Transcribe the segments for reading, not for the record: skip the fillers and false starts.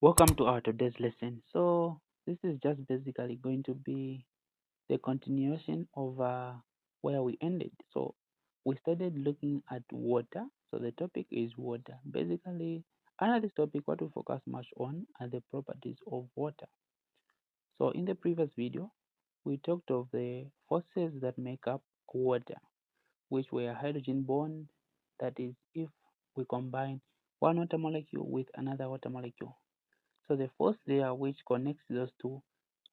Welcome to our today's lesson. This is just basically going to be the continuation of where we ended. We started looking at water. So the topic is water. Basically, under this topic, what we focus much on are the properties of water. So in the previous video, we talked of the forces that make up water, which were hydrogen bond. That is, if we combine one water molecule with another water molecule. So the first layer which connects those two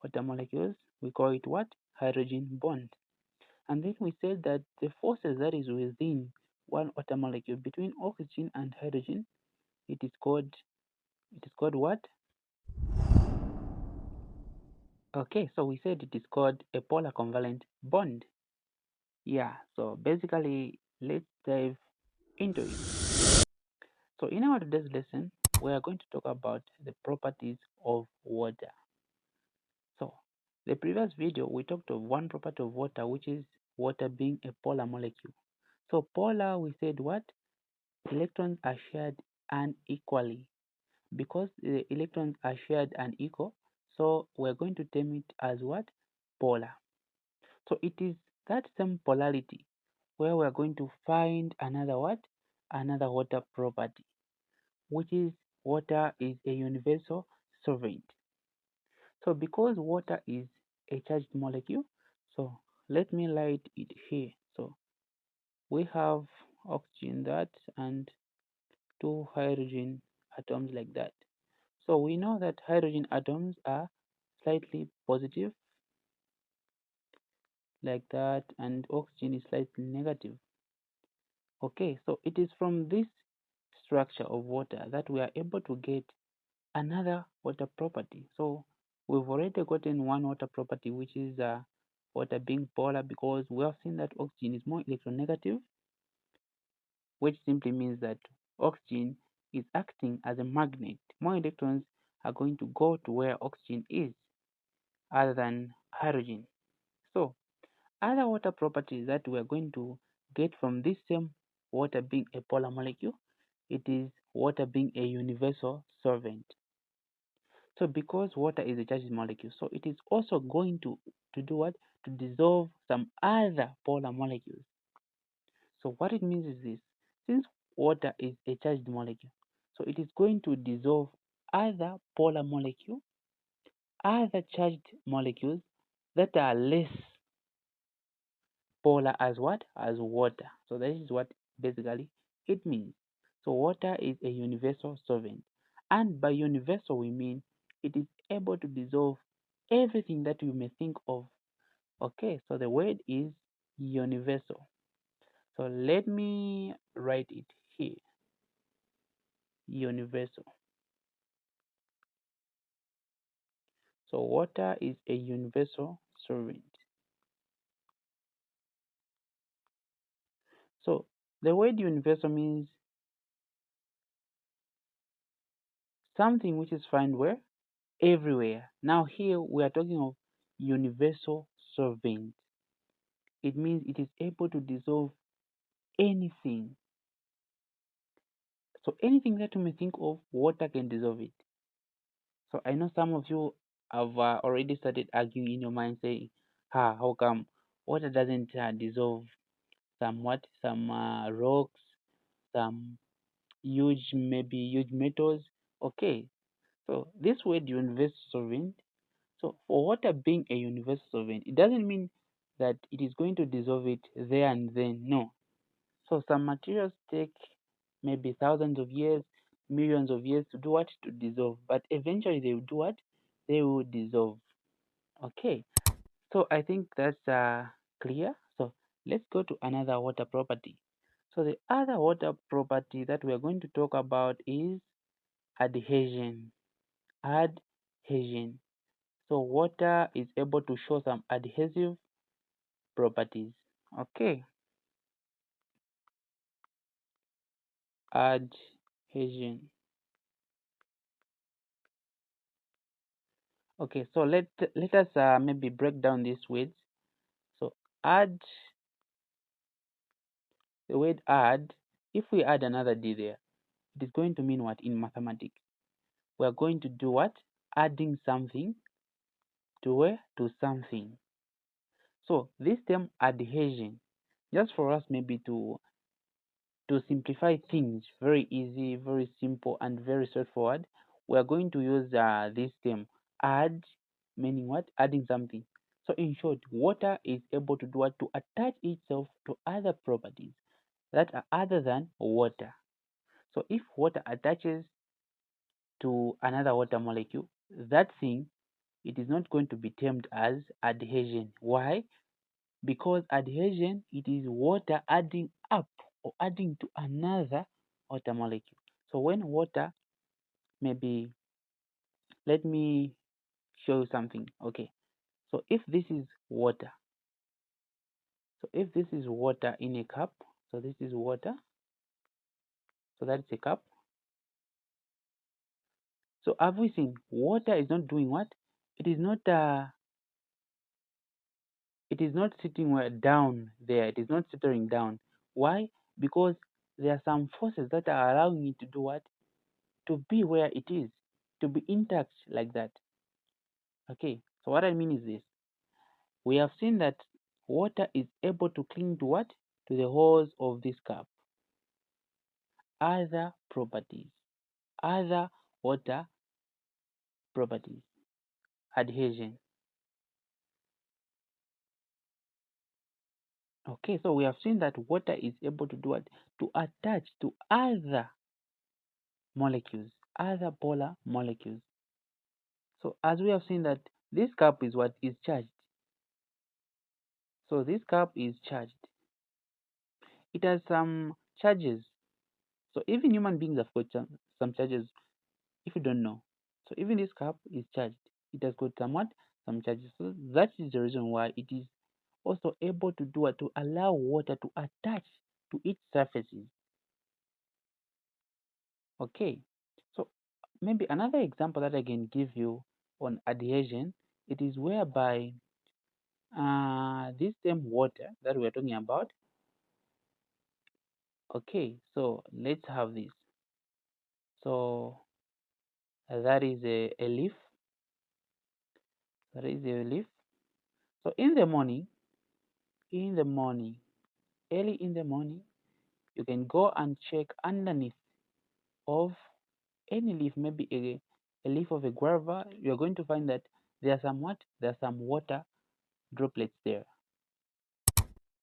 water molecules, we call it what? Hydrogen bond. And then we said that the forces that is within one water molecule between oxygen and hydrogen, it is called what? Okay, so we said it is called a polar covalent bond. Yeah, so basically let's dive into it. So in our today's lesson, we are going to talk about the properties of water. So, the previous video we talked of one property of water, which is water being a polar molecule. So, polar, we said what? Electrons are shared unequally. Because the electrons are shared unequal, so we're going to term it as what? Polar. So, it is that same polarity where we're going to find another what? Another water property, which is water is a universal solvent. So because water is a charged molecule, so let me light it here. So we have oxygen that and two hydrogen atoms like that. So we know that hydrogen atoms are slightly positive like that and oxygen is slightly negative. Okay, so it is from this structure of water that we are able to get another water property. So we've already gotten one water property, which is water being polar, because we have seen that oxygen is more electronegative, which simply means that oxygen is acting as a magnet. More electrons are going to go to where oxygen is other than hydrogen. So other water properties that we are going to get from this same water being a polar molecule, it is water being a universal solvent. So because water is a charged molecule, so it is also going to do what? To dissolve some other polar molecules. So what it means is this: since water is a charged molecule, so it is going to dissolve other polar molecule, other charged molecules that are less polar as what? As water. So that is what basically it means. So water is a universal solvent. And by universal we mean it is able to dissolve everything that you may think of. Okay, so the word is universal. So let me write it here. Universal. So water is a universal solvent. So the word universal means something which is found where? Everywhere. Now here we are talking of universal solvent. It means it is able to dissolve anything. So anything that you may think of, water can dissolve it. So I know some of you have already started arguing in your mind, saying, how come water doesn't dissolve some rocks, some maybe huge metals?" Okay, so this word universal solvent. So for water being a universal solvent, it doesn't mean that it is going to dissolve it there and then. No. So some materials take maybe thousands of years, millions of years to do what? To dissolve. But eventually they will do what? They will dissolve. Okay. So I think that's clear. So let's go to another water property. So the other water property that we are going to talk about is adhesion. Adhesion. So water is able to show some adhesive properties. Okay, adhesion. Okay, so let us maybe break down these words. So add the word add. If we add another d there, it is going to mean what in mathematics? we are going to do what? Adding something to where? To something. So this term adhesion, just for us maybe to simplify things, very easy, very simple, and very straightforward, we are going to use this term add, meaning what? Adding something. So in short, water is able to do what? To attach itself to other properties that are other than water. So if water attaches to another water molecule, that thing, it is not going to be termed as adhesion. Why? Because adhesion, it is water adding up or adding to another water molecule. So when water, maybe, let me show you something. Okay, so if this is water, so if this is water in a cup, so this is water, so that's a cup. So have we seen water is not doing what? It is not sitting down there. It is not settling down. Why? Because there are some forces that are allowing it to do what? To be where it is, to be intact like that. Okay, so what I mean is this. We have seen that water is able to cling to what? To the hose of this cup. Other properties, other water properties, adhesion. Okay, so we have seen that water is able to do what? To attach to other molecules, other polar molecules. So as we have seen that this cup is what is charged. So this cup is charged. It has some charges. So even human beings have got some charges if you don't know. So even this cup is charged. It has got somewhat some charges. So that is the reason why it is also able to do it, to allow water to attach to its surfaces. Okay. So maybe another example that I can give you on adhesion, it is whereby this same water that we're talking about. Okay, so let's have this. So that is a leaf. That is a leaf. So in the morning, early in the morning, you can go and check underneath of any leaf, maybe a leaf of a guava. You're going to find that there are some what? There are some water droplets there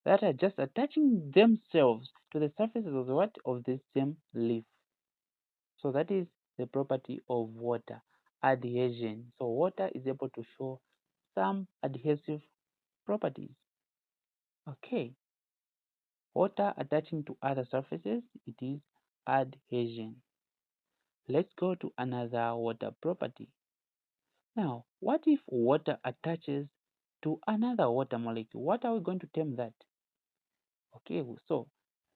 that are just attaching themselves to the surfaces of the what? Of the same leaf. So that is the property of water, adhesion. So water is able to show some adhesive properties. Okay, water attaching to other surfaces, it is adhesion. Let's go to another water property. Now, what if water attaches to another water molecule? What are we going to term that? Okay, so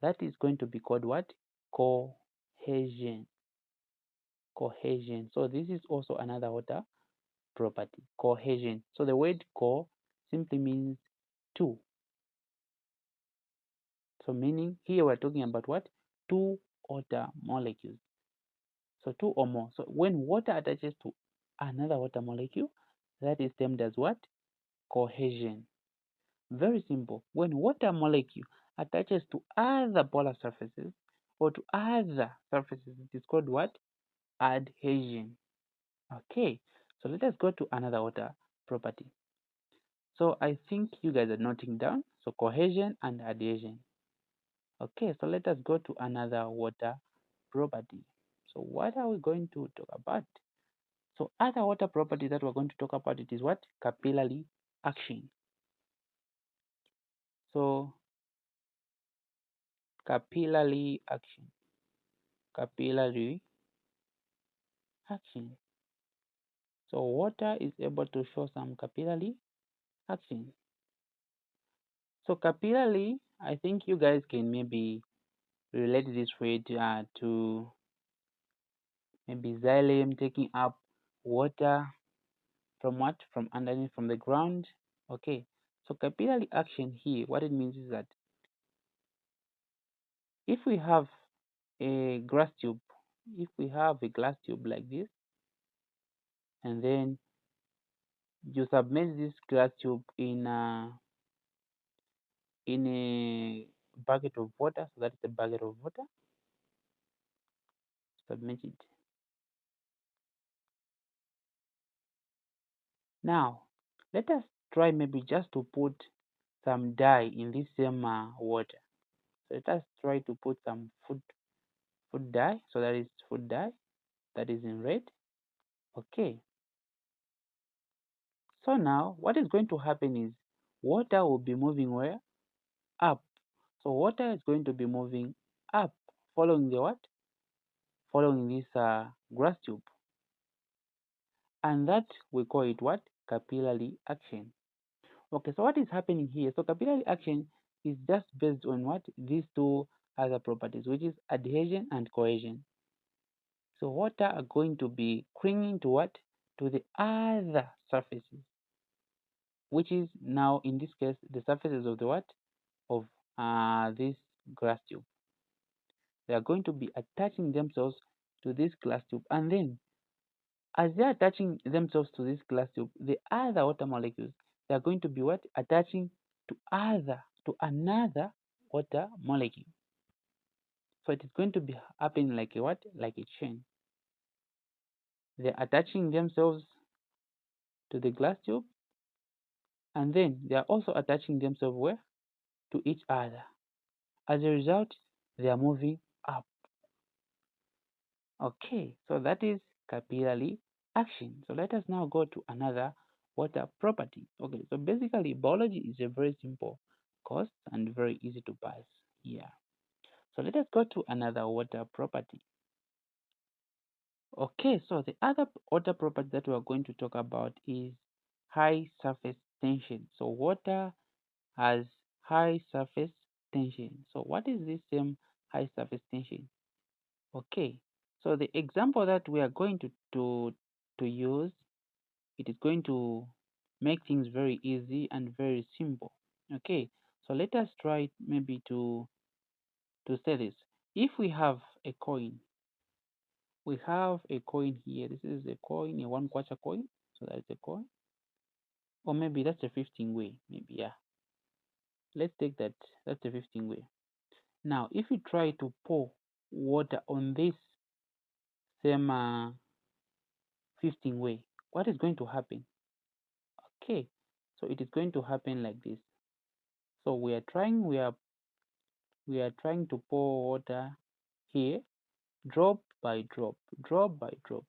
that is going to be called what? Cohesion. Cohesion. So this is also another water property. Cohesion. So the word co simply means two. So meaning here we're talking about what? Two water molecules. So two or more. So when water attaches to another water molecule, that is termed as what? Cohesion. Very simple. When water molecule attaches to other polar surfaces or to other surfaces, it is called what? Adhesion. Okay. So let us go to another water property. So I think you guys are noting down. So cohesion and adhesion. Okay, so let us go to another water property. So what are we going to talk about? So other water property that we're going to talk about, it is what? Capillary action. So capillary action. Capillary action. So water is able to show some capillary action. So capillary, I think you guys can maybe relate this way to maybe xylem taking up water from what? From underneath, from the ground. Okay. So capillary action here, what it means is that if we have a glass tube, if we have a glass tube like this, and then you submerge this glass tube in a bucket of water. So that's the bucket of water. Submerge it. Now, let us try maybe just to put some dye in this same water. So let us try to put some food dye. So that is food dye that is in red. Okay. So now what is going to happen is water will be moving where? Up. So water is going to be moving up, following the what? Following this grass tube. And that we call it what? Capillary action. Okay, so what is happening here? So capillary action is just based on what? These two other properties, which is adhesion and cohesion. So water are going to be clinging to what? To the other surfaces, which is now in this case the surfaces of the what? Of this glass tube. They are going to be attaching themselves to this glass tube, and then as they are attaching themselves to this glass tube, the other water molecules they are going to be what? Attaching to another water molecule. So it is going to be happening like a what? Like a chain. They're attaching themselves to the glass tube, and then they are also attaching themselves where? To each other. As a result, they are moving up. Okay, so that is capillary action. So let us now go to another water property. Okay, so basically biology is a very simple course and very easy to pass here. So let us go to another water property. Okay, so the other water property that we are going to talk about is high surface tension. So water has high surface tension. So what is this same high surface tension? Okay, so the example that we are going to use, it is going to make things very easy and very simple. Okay, so let us try maybe to say this. If we have a coin, we have a coin here. This is a coin, a 1 kwacha coin. So that's a coin, or maybe that's a 15 way. Maybe yeah. Let's take that. That's a 15 way. Now, if you try to pour water on this same 15 way, what is going to happen? Okay, so it is going to happen like this. So we are trying to pour water here, drop by drop, drop by drop.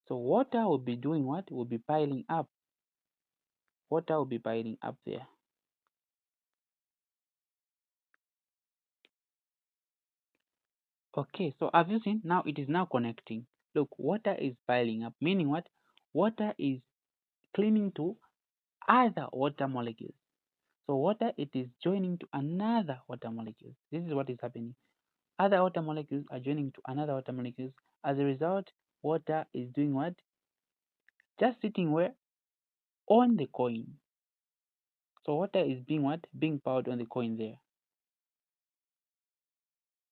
So water will be doing what? Will be piling up. Water will be piling up there. Okay, so have you seen? Now it is now connecting. Look, water is piling up, meaning what? Water is clinging to other water molecules. So water, it is joining to another water molecule. This is what is happening. Other water molecules are joining to another water molecules. As a result, water is doing what? Just sitting where? On the coin. So water is being what? Being poured on the coin there.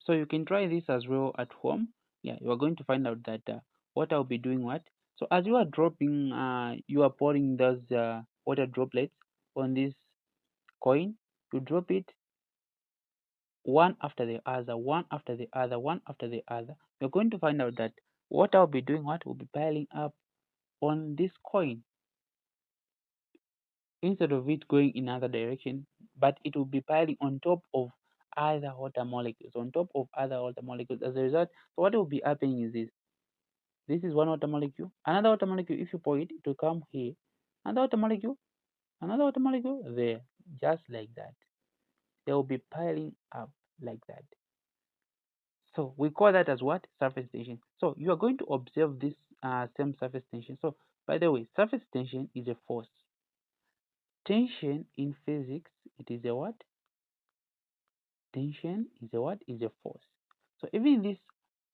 So you can try this as well at home. Yeah, you are going to find out that water will be doing what? So as you are dropping, you are pouring those water droplets on this coin. You drop it one after the other, one after the other, one after the other. You're going to find out that water will be doing what? Will be piling up on this coin instead of it going in another direction, but it will be piling on top of other water molecules, on top of other water molecules. As a result, so what will be happening is this. This is one water molecule. Another water molecule, if you pour it, it will come here. Another water molecule there. Just like that. They will be piling up like that. So we call that as what? Surface tension. So you are going to observe this same surface tension. So by the way, surface tension is a force. Tension in physics, it is a what? Tension is a what? Is a force. So even this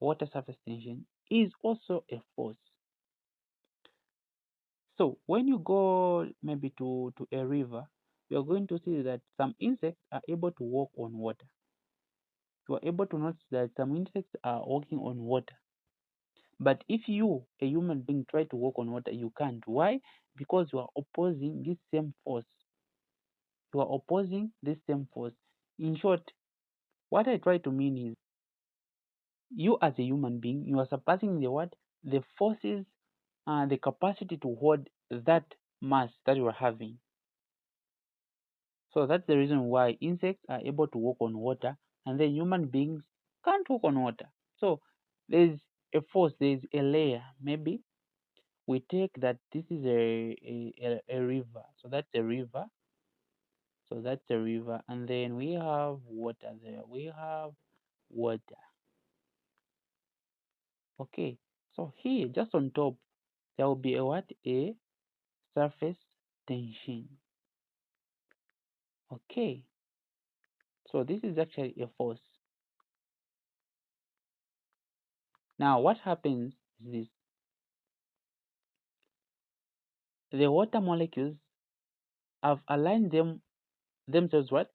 water surface tension is also a force. So when you go maybe to a river, you're going to see that some insects are able to walk on water. You are able to notice that some insects are walking on water. But if you, a human being, try to walk on water, you can't. Why? Because you are opposing this same force. You are opposing this same force. In short, what I try to mean is you as a human being, you are surpassing the what? The forces, the capacity to hold that mass that you are having. So that's the reason why insects are able to walk on water and then human beings can't walk on water. So there's a force, there's a layer. Maybe we take that this is a river. So that's a river. So that's a river. And then we have water there. We have water. Okay. So here, just on top, there will be a what? A surface tension. Okay. So this is actually a force. Now what happens is this. The water molecules have aligned themselves what?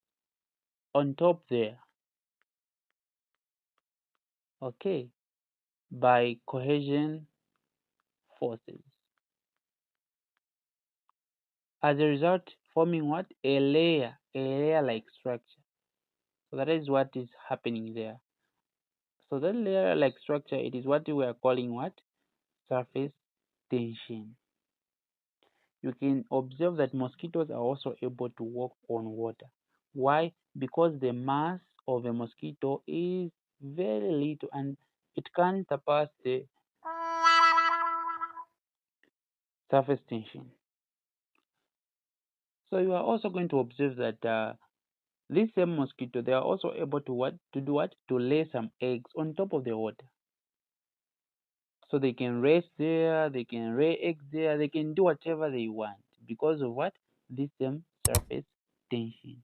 On top there. Okay. By cohesion forces. As a result, forming what? A layer like structure. So that is what is happening there. So that layer like structure, it is what we are calling what? Surface tension. You can observe that mosquitoes are also able to walk on water. Why? Because the mass of a mosquito is very little and it can't surpass the surface tension. So you are also going to observe that this same mosquito, they are also able to what? To do what? To lay some eggs on top of the water. So they can rest there, they can lay eggs there, they can do whatever they want because of what? This same surface tension.